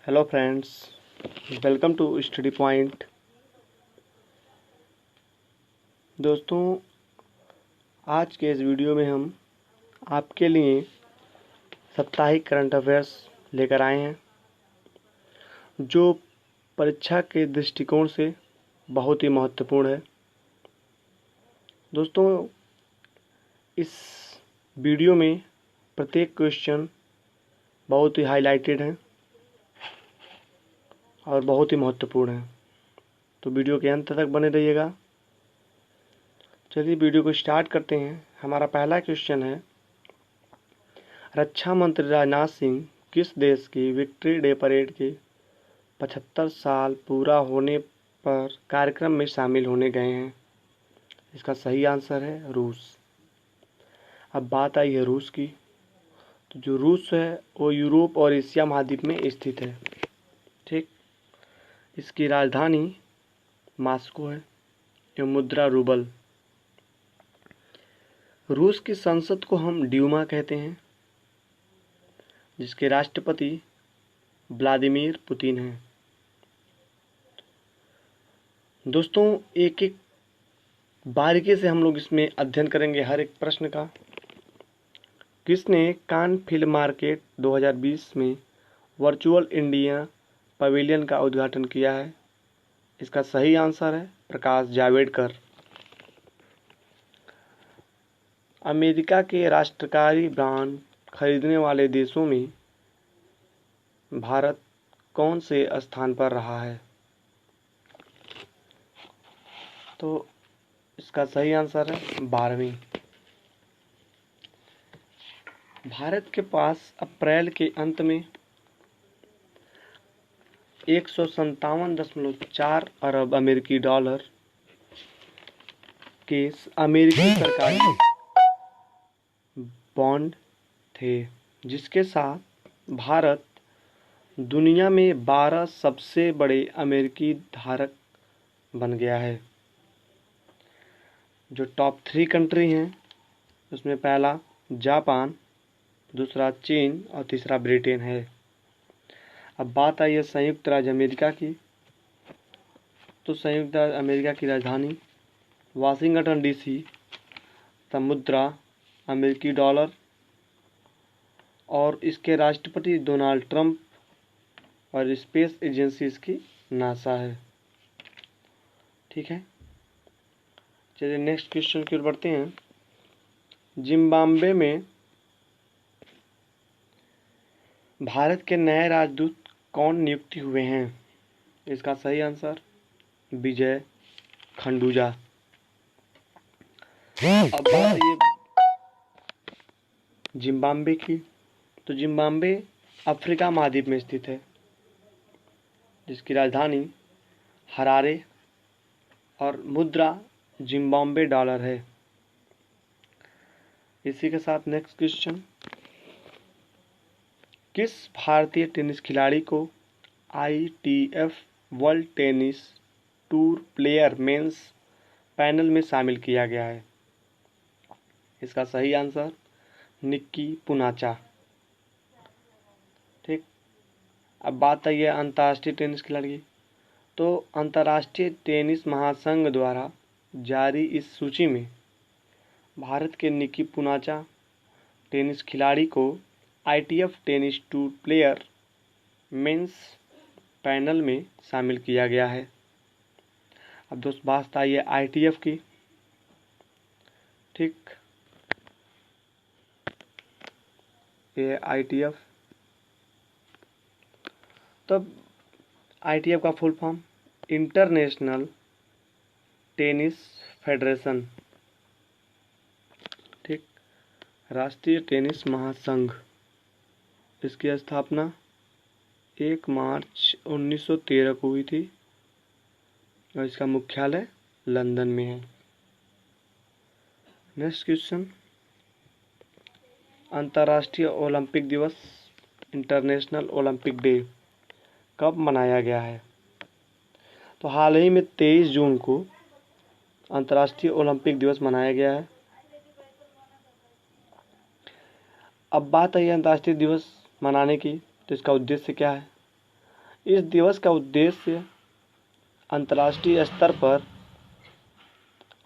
Hello friends, welcome to study point. दोस्तों, आज के इस वीडियो में हम आपके लिए साप्ताहिक करंट अफेयर्स लेकर आए हैं जो परीक्षा के दृष्टिकोण से बहुत ही महत्वपूर्ण है। दोस्तों, इस वीडियो में प्रत्येक क्वेश्चन बहुत ही हाईलाइटेड है और बहुत ही महत्वपूर्ण है, तो वीडियो के अंत तक बने रहिएगा। चलिए वीडियो को स्टार्ट करते हैं। हमारा पहला क्वेश्चन है, रक्षा मंत्री राजनाथ सिंह किस देश की विक्ट्री डे परेड के 75 साल पूरा होने पर कार्यक्रम में शामिल होने गए हैं? इसका सही आंसर है रूस। अब बात आई है रूस की, तो जो रूस है वो यूरोप और एशिया महाद्वीप में स्थित है। ठीक, इसकी राजधानी मॉस्को है एवं मुद्रा रूबल। रूस की संसद को हम ड्यूमा कहते हैं, जिसके राष्ट्रपति व्लादिमीर पुतिन हैं। दोस्तों, एक एक बारीकी से हम लोग इसमें अध्ययन करेंगे हर एक प्रश्न का। किसने कान फिल्म मार्केट 2020 में वर्चुअल इंडिया पवेलियन का उद्घाटन किया है? इसका सही आंसर है प्रकाश जावड़ेकर। अमेरिका के राष्ट्रकारी ब्रांड खरीदने वाले देशों में भारत कौन से स्थान पर रहा है? तो इसका सही आंसर है 12वीं। भारत के पास अप्रैल के अंत में 157.4 अरब अमेरिकी डॉलर के अमेरिकी सरकारी बॉन्ड थे, जिसके साथ भारत दुनिया में 12 सबसे बड़े अमेरिकी धारक बन गया है। जो टॉप 3 कंट्री हैं उसमें पहला जापान, दूसरा चीन और तीसरा ब्रिटेन है। अब बात आई है संयुक्त राज्य अमेरिका की, तो संयुक्त राज्य अमेरिका की राजधानी वाशिंगटन डीसी, मुद्रा अमेरिकी डॉलर और इसके राष्ट्रपति डोनाल्ड ट्रंप और स्पेस एजेंसी इसकी नासा है। ठीक है, चलिए नेक्स्ट क्वेश्चन की ओर बढ़ते हैं। जिम्बाब्वे में भारत के नए राजदूत कौन नियुक्त हुए हैं? इसका सही आंसर विजय खंडूजा। अब बात ये जिम्बाब्वे की, तो जिम्बाब्वे अफ्रीका महाद्वीप में स्थित है, जिसकी राजधानी हरारे और मुद्रा जिम्बाब्वे डॉलर है। इसी के साथ नेक्स्ट क्वेश्चन, किस भारतीय टेनिस खिलाड़ी को ITF world tennis tour player men's panel में शामिल किया गया है? इसका सही आंसर निक्की पूनाचा। ठीक, अब बात आई है अंतर्राष्ट्रीय टेनिस खिलाड़ी की, तो अंतर्राष्ट्रीय टेनिस महासंघ द्वारा जारी इस सूची में भारत के निक्की पूनाचा टेनिस खिलाड़ी को ITF tennis tour player men's panel में शामिल किया गया है। अब दोस्त बात आई है ITF की। ठीक, ये ITF, तब ITF का full form international tennis federation. ठीक, राष्ट्रीय टेनिस महासंघ। इसकी स्थापना 1 मार्च 1913 को हुई थी और इसका मुख्यालय लंदन में है। नेक्स्ट क्वेश्चन, अंतर्राष्ट्रीय ओलंपिक दिवस इंटरनेशनल ओलंपिक डे कब मनाया गया है? तो हाल ही में 23 जून को अंतर्राष्ट्रीय ओलंपिक दिवस मनाया गया है। अब बात आई है अंतर्राष्ट्रीय दिवस मनाने की, तो इसका उद्देश्य क्या है? इस दिवस का उद्देश्य अंतर्राष्ट्रीय स्तर पर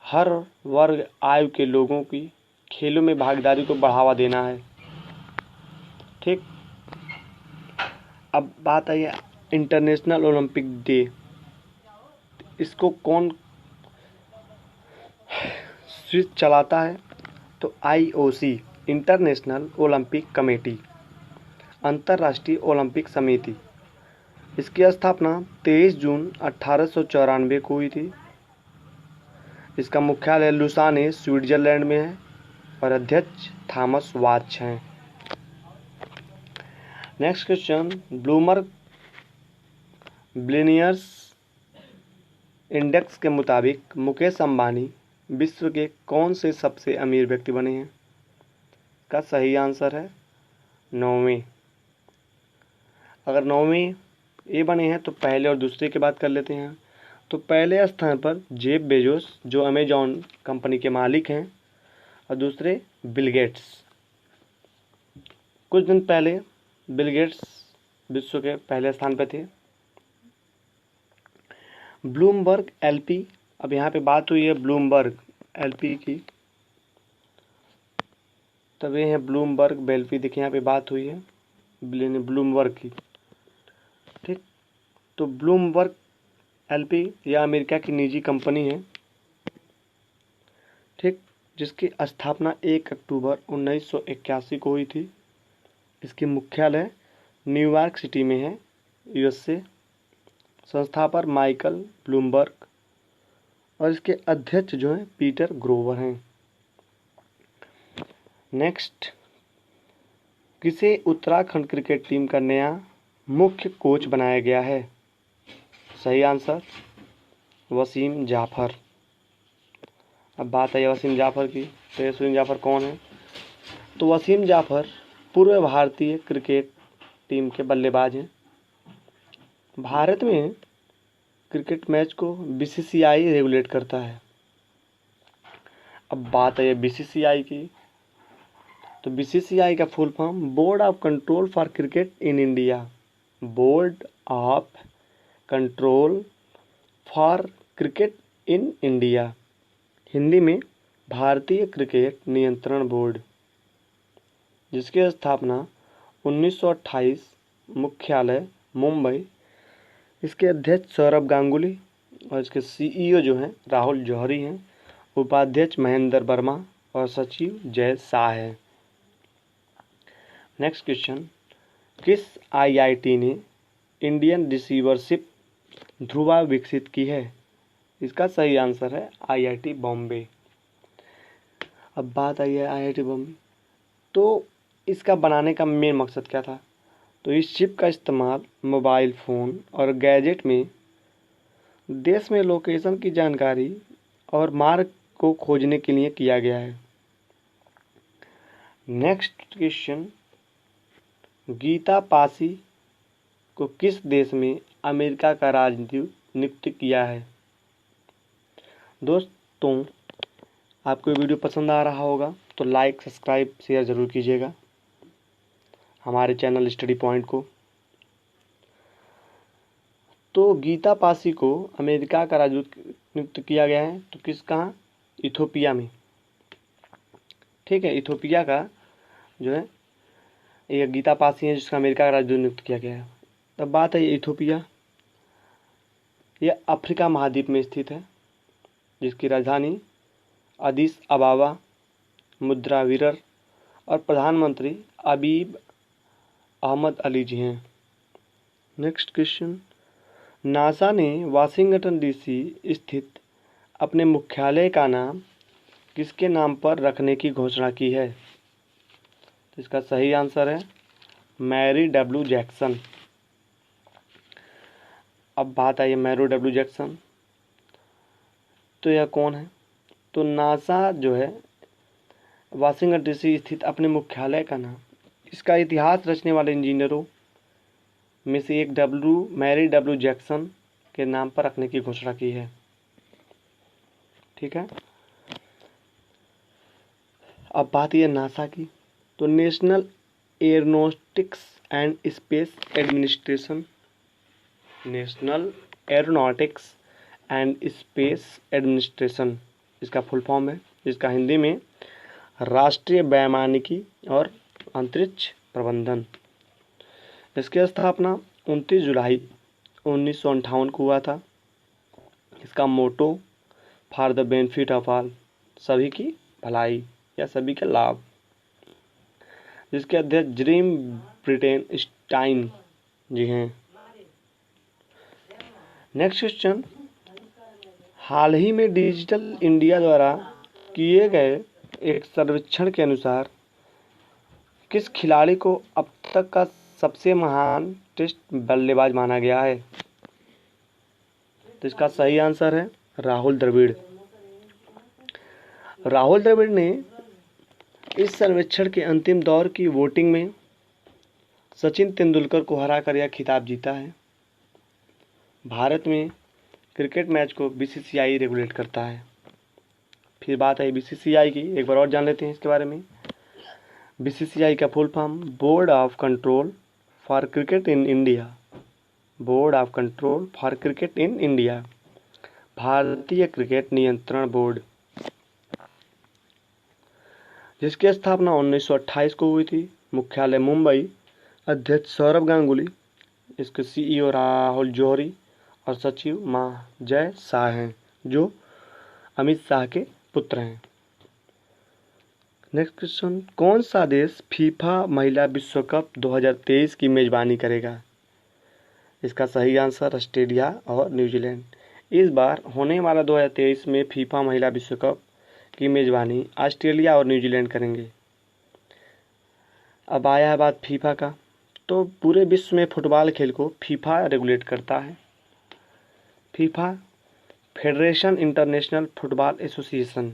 हर वर्ग आयु के लोगों की खेलों में भागीदारी को बढ़ावा देना है। ठीक, अब बात आई है इंटरनेशनल ओलंपिक डे। इसको कौन स्विच चलाता है? तो IOC, इंटरनेशनल ओलंपिक कमेटी, अंतर्राष्ट्रीय ओलंपिक समिति। इसकी स्थापना 23 जून 1894 को हुई थी। इसका मुख्यालय लुसाने, स्विट्जरलैंड में है और अध्यक्ष थॉमस वाच हैं। Next question, Bloomberg billionaires index के मुताबिक मुकेश अंबानी विश्व के कौन से सबसे अमीर व्यक्ति बने हैं? का सही आंसर है 9वें। अगर 9वें ये बने हैं तो पहले और दूसरे की बात कर लेते हैं। तो पहले स्थान पर जेफ बेजोस जो अमेजॉन कंपनी के मालिक हैं, और दूसरे बिल गेट्स। कुछ दिन पहले बिल गेट्स विश्व के पहले स्थान पर थे। ब्लूमबर्ग LP, अब यहाँ पे बात हुई है ब्लूमबर्ग LP की, तब ये है ब्लूमबर्ग LP। देखिए यहाँ पे बात हुई है ब्लूमबर्ग की। ठीक, तो ब्लूमबर्ग LP यह अमेरिका की निजी कंपनी है, ठीक, जिसकी स्थापना 1 अक्टूबर 1981 को हुई थी। इसकी मुख्यालय न्यूयॉर्क सिटी में है, USA। संस्थापक माइकल ब्लूमबर्ग और इसके अध्यक्ष जो हैं पीटर ग्रोवर हैं। नेक्स्ट, किसे उत्तराखंड क्रिकेट टीम का नया मुख्य कोच बनाया गया है? सही आंसर वसीम जाफर। अब बात है वसीम जाफर की, तो वसीम जाफर कौन है? तो वसीम जाफर पूर्व भारतीय क्रिकेट टीम के बल्लेबाज हैं। भारत में क्रिकेट मैच को BCCI रेगुलेट करता है। अब बात है BCCI की, तो BCCI का full form board of control for cricket in India, board of control for cricket in India, Hindi में भारतीय क्रिकेट नियंत्रण बोर्ड, जिसकी स्थापना 1928, मुख्यालय मुंबई। इसके अध्यक्ष सौरभ गांगुली और इसके CEO जो हैं राहुल जौहरी हैं, उपाध्यक्ष महेंद्र वर्मा और सचिव जय शाह है। नेक्स्ट क्वेश्चन, किस IIT ने इंडियन रिसीवरशिप ध्रुवा विकसित की है? इसका सही आंसर है IIT बॉम्बे। अब बात आई है IIT बॉम्बे, तो इसका बनाने का मेन मकसद क्या था? तो इस चिप का इस्तेमाल मोबाइल फ़ोन और गैजेट में देश में लोकेशन की जानकारी और मार्ग को खोजने के लिए किया गया है। नेक्स्ट क्वेश्चन, गीता पासी को किस देश में अमेरिका का राजदूत नियुक्त किया है? दोस्तों, आपको वीडियो पसंद आ रहा होगा तो लाइक, सब्सक्राइब, शेयर ज़रूर कीजिएगा हमारे चैनल स्टडी पॉइंट को। तो गीता पासी को अमेरिका का राजदूत नियुक्त किया गया है, तो किस कहाँ? इथोपिया में। ठीक है, इथोपिया का जो है ये गीता पासी है जिसका अमेरिका का राजदूत नियुक्त किया गया है। तब बात है इथोपिया, यह अफ्रीका महाद्वीप में स्थित है, जिसकी राजधानी अदिस अबाबा, मुद्रा विरर और प्रधानमंत्री अबीब अहमद अली जी हैं। नेक्स्ट क्वेश्चन, नासा ने वाशिंगटन DC स्थित अपने मुख्यालय का नाम किसके नाम पर रखने की घोषणा की है? तो इसका सही आंसर है मैरी W जैक्सन। अब बात आई मैरी W जैक्सन, तो यह कौन है? तो नासा जो है वाशिंगटन DC स्थित अपने मुख्यालय का नाम इसका इतिहास रचने वाले इंजीनियरों में से एक मैरी W जैक्सन के नाम पर रखने की घोषणा की है। ठीक है, अब बात यह नासा की, तो national aeronautics and space administration national aeronautics and space administration इसका फुल फॉर्म है, जिसका हिंदी में राष्ट्रीय वैमानिकी और अंतरिक्ष प्रबंधन। इसकी स्थापना 29 जुलाई 1958 को हुआ था। इसका motto for the benefit of all, सभी की भलाई या सभी के लाभ। जिसके अध्यक्ष जिम ब्रिटेनस्टाइन जी हैं। नेक्स्ट क्वेश्चन, हाल ही में डिजिटल इंडिया द्वारा किए गए एक सर्वेक्षण के अनुसार किस खिलाड़ी को अब तक का सबसे महान टेस्ट बल्लेबाज माना गया है? तो इसका सही आंसर है राहुल द्रविड़। राहुल द्रविड़ ने इस सर्वेक्षण के अंतिम दौर की वोटिंग में सचिन तेंदुलकर को हराकर यह खिताब जीता है। भारत में क्रिकेट मैच को बीसीसीआई रेगुलेट करता है। फिर बात है बीसीसीआई की, एक बार और जान लेते हैं इसके बारे में। बीसीसीआई का full form board of control for cricket in India. Board of control for cricket in India, भारतीय क्रिकेट नियंत्रण बोर्ड, जिसकी स्थापना 1928 को हुई थी। मुख्यालय मुंबई। अध्यक्ष सौरभ गांगुली, इसके सीईओ राहुल जौहरी और सचिव महाजय शाह हैं, जो अमित शाह के पुत्र हैं। नेक्स्ट क्वेश्चन, कौन सा देश फीफा महिला विश्व कप 2023 की मेजबानी करेगा? इसका सही आंसर ऑस्ट्रेलिया और न्यूजीलैंड। इस बार होने वाला 2023 में फीफा महिला विश्व कप की मेजबानी ऑस्ट्रेलिया और न्यूजीलैंड करेंगे। अब आया है बात फीफा का, तो पूरे विश्व में फुटबॉल खेल को फीफा रेगुलेट करता है। FIFA federation international football association,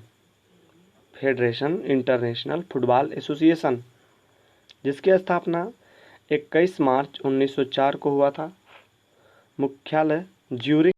federation international football association, जिसकी स्थापना 21 मार्च 1904 को हुआ था। मुख्यालय ज्यूरिख